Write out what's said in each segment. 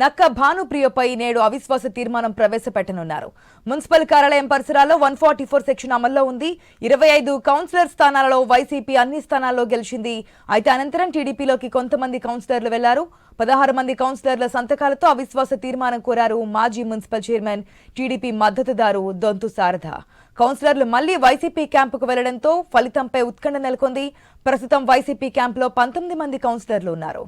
నక్క భానుప్రియపై నేడు అవిశ్వాస తీర్మానం ప్రవేశపెట్టనున్నారు. మున్సిపల్ కార్యాలయం పరిసరాల్లో 144 సెక్షన్ అమల్లో ఉంది. 25 కౌన్సిలర్ స్థానాలలో వైసీపీ అన్ని స్థానాల్లో గెలిచింది. అయితే అనంతరం టీడీపీలోకి కొంతమంది కౌన్సిలర్లు వెళ్లారు. 16 మంది కౌన్సిలర్ల సంతకాలతో అవిశ్వాస తీర్మానం కోరారు మాజీ మున్సిపల్ చైర్మన్ టీడీపీ మద్దతుదారు దొంతు శారద. కౌన్సిలర్లు మళ్లీ వైసీపీ క్యాంపుకు వెళ్లడంతో ఫలితంపై ఉత్కంఠ నెలకొంది. ప్రస్తుతం వైసీపీ క్యాంపులో 19 మంది కౌన్సిలర్లు ఉన్నారు.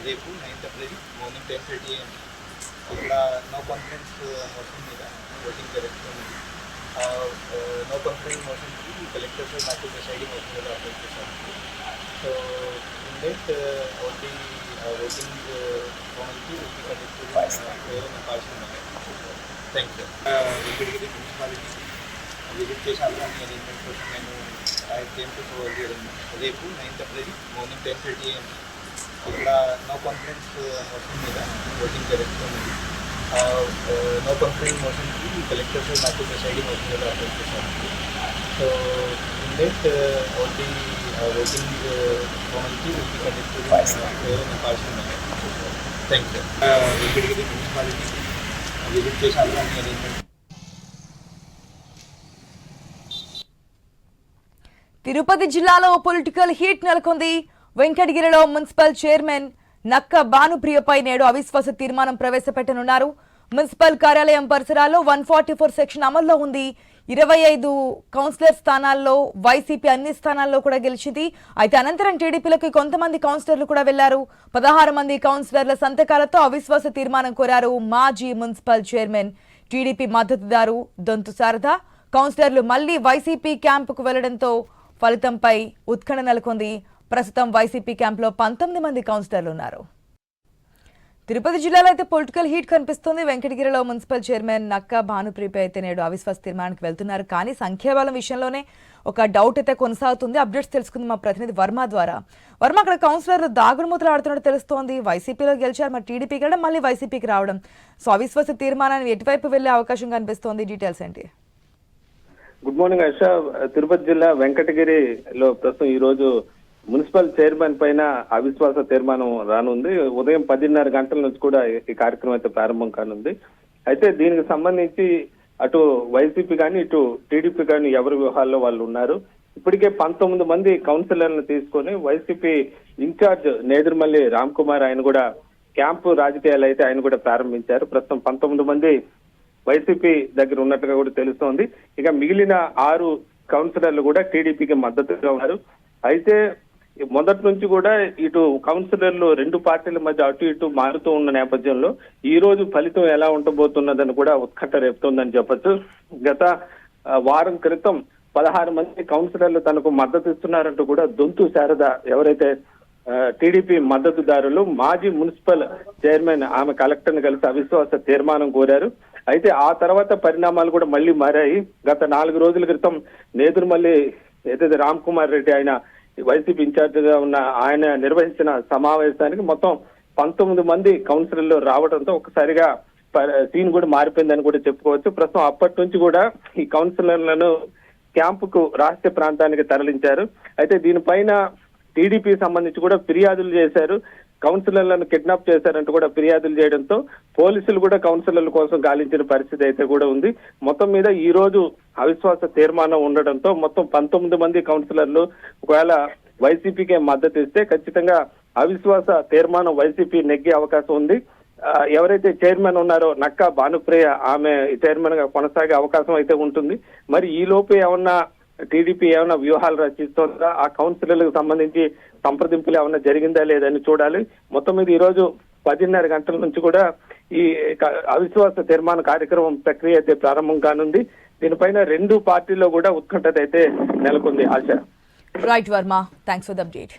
రేపు 9th April మార్నింగ్ 10:30 AM ఇక్కడ నో కాన్ఫిడెన్స్ మోషన్ మీద ఓటింగ్ జరుగుతుంది. నో కాన్ఫిడెన్స్ మోషన్కి కలెక్టర్ సార్ నాకు ప్రిసైడింగ్ మోషన్ మీద అప్లై చేశారు. So in that only voting మోషన్కి పాల్గొన్నాను. Thank you. Venkatagiri municipality visit చేశాను. అరేంజ్మెంట్ కోసం నేను రేపు 9th April మార్నింగ్ 10:30 AM ఇక్కడ నో కాన్ఫిడెన్స్ మోషన్ మీద ఓటింగ్ జరుగుతుంది. నో కాన్ఫిడెన్స్ మోషన్కి కలెక్టర్ సార్ నాకు ప్రిసైడింగ్ మోషన్ మీద అప్లై చేశారు. So in that only voting మోషన్కి పాల్గొన్నాను. Thank you. Venkatagiri municipality visit చేశాను. అరేంజ్మెంట్ తిరుపతి జిల్లాలో పొలిటికల్ హీట్ నెలకొంది. వెంకటగిరిలో మున్సిపల్ చైర్మన్ నక్క భానుప్రియపై నేడు అవిశ్వాస తీర్మానం ప్రవేశపెట్టనున్నారు. మున్సిపల్ కార్యాలయం పరిసరాల్లో 144 సెక్షన్ అమల్లో ఉంది. 25 కౌన్సిలర్ స్థానాల్లో వైసీపీ అన్ని స్థానాల్లో కూడా గెలిచింది. అయితే అనంతరం టీడీపీలోకి కొంతమంది కౌన్సిలర్లు కూడా వెళ్లారు. 16 మంది కౌన్సిలర్ల సంతకాలతో అవిశ్వాస తీర్మానం కోరారు మాజీ మున్సిపల్ చైర్మన్ టీడీపీ మద్దతుదారు దొంతు శారద. కౌన్సిలర్లు మళ్లీ వైసీపీ క్యాంపుకు వెళ్లడంతో ఫలితంపై ఉత్కంఠ నెలకొంది. ప్రస్తుతం వైసీపీ క్యాంపులో 19 మంది కౌన్సిలర్లు ఉన్నారు. తిరుపతి జిల్లాలో అయితే పొలిటికల్ హీట్ కనిపిస్తుంది. వెంకటగిరిలో మున్సిపల్ చైర్మన్ నక్క భానుప్రియపై అయితే నేడు అవిశ్వాస తీర్మానానికి వెళ్తున్నారు. కానీ సంఖ్యాబలం విషయంలోనే ఒక డౌట్ అయితే కొనసాగుతుంది. అప్డేట్స్ తెలుసుకుంది మా ప్రతినిధి వర్మ ద్వారా. వర్మ, అక్కడ కౌన్సిలర్లు దాగుడుమూతలు ఆడుతున్నట్టు తెలుస్తోంది. వైసీపీలో గెలిచారు, మరి టీడీపీకి వెళ్ళడం, మళ్ళీ వైసీపీకి రావడం. సో అవిశ్వాస తీర్మానాన్ని ఎటువైపు వెళ్లే అవకాశం కనిపిస్తోంది? డీటెయిల్స్ ఏంటి? Good morning ASHA. తిరుపతి జిల్లా వెంకటగిరిలో ప్రస్తుతం ఈ రోజు మున్సిపల్ చైర్మన్ పైన అవిశ్వాస తీర్మానం రానుంది. ఉదయం 10:30 గంటల నుంచి కూడా ఈ కార్యక్రమం అయితే ప్రారంభం కానుంది. అయితే దీనికి సంబంధించి అటు వైసీపీ కానీ ఇటు టీడీపీ కానీ ఎవరి వ్యూహాల్లో వాళ్ళు ఉన్నారు. ఇప్పటికే 19 మంది కౌన్సిలర్లను తీసుకొని వైసీపీ ఇన్ఛార్జ్ నేదురుమల్లి రామ్ కుమార్ ఆయన కూడా క్యాంపు రాజకీయాలు అయితే ఆయన కూడా ప్రారంభించారు. ప్రస్తుతం 19 మంది వైసీపీ దగ్గర ఉన్నట్టుగా కూడా తెలుస్తోంది. ఇక మిగిలిన 6 కౌన్సిలర్లు కూడా టీడీపీకి మద్దతుగా ఉన్నారు. అయితే మొదటి నుంచి కూడా ఇటు కౌన్సిలర్లు 2 పార్టీల మధ్య అటు ఇటు మారుతూ ఉన్న నేపథ్యంలో ఈ రోజు ఫలితం ఎలా ఉండబోతున్నదని కూడా ఉత్కంఠ రేపుతోందని చెప్పొచ్చు. గత వారం క్రితం 16 మంది కౌన్సిలర్లు తనకు మద్దతు ఇస్తున్నారంటూ కూడా దొంతు శారద ఎవరైతే టీడీపీ మద్దతుదారులు మాజీ మున్సిపల్ చైర్మన్ ఆమె కలెక్టర్ని కలిసి అవిశ్వాస తీర్మానం కోరారు. అయితే ఆ తర్వాత పరిణామాలు కూడా మళ్లీ మారాయి. గత 4 రోజుల క్రితం నేదురుమల్లి ఏదైతే రామ్ కుమార్ రెడ్డి ఆయన వైసీపీ ఇన్ఛార్జ్ గా ఉన్న ఆయన నిర్వహించిన సమావేశానికి మొత్తం 19 మంది కౌన్సిలర్లు రావడంతో ఒకసారిగా సీన్ కూడా మారిపోయిందని కూడా చెప్పుకోవచ్చు. ప్రస్తుతం అప్పటి నుంచి కూడా ఈ కౌన్సిలర్లను క్యాంపుకు రహస్య ప్రాంతానికి తరలించారు. అయితే దీనిపైన టీడీపీ సంబంధించి కూడా ఫిర్యాదులు చేశారు. కౌన్సిలర్లను కిడ్నాప్ చేశారంటూ కూడా ఫిర్యాదులు చేయడంతో పోలీసులు కూడా కౌన్సిలర్ల కోసం గాలించిన పరిస్థితి అయితే కూడా ఉంది. మొత్తం మీద ఈ రోజు అవిశ్వాస తీర్మానం ఉండడంతో మొత్తం 19 మంది కౌన్సిలర్లు ఒకవేళ వైసీపీకే మద్దతు ఇస్తే ఖచ్చితంగా అవిశ్వాస తీర్మానం వైసీపీ నెగ్గే అవకాశం ఉంది. ఎవరైతే చైర్మన్ ఉన్నారో నక్క భానుప్రియ ఆమె చైర్మన్ గా కొనసాగే అవకాశం అయితే ఉంటుంది. మరి ఈ లోపు ఏమన్నా టీడీపీ ఏమైనా వ్యూహాలు రచిస్తోందా, ఆ కౌన్సిలర్లకు సంబంధించి సంప్రదింపులు ఏమైనా జరిగిందా లేదని చూడాలి. మొత్తం మీద ఈ రోజు 10:30 గంటల నుంచి కూడా ఈ అవిశ్వాస తీర్మాన కార్యక్రమం ప్రక్రియ అయితే ప్రారంభం కానుంది. దీనిపైన 2 పార్టీల్లో కూడా ఉత్కంఠత అయితే నెలకొంది. ఆశ. Right Varma, thanks for the update.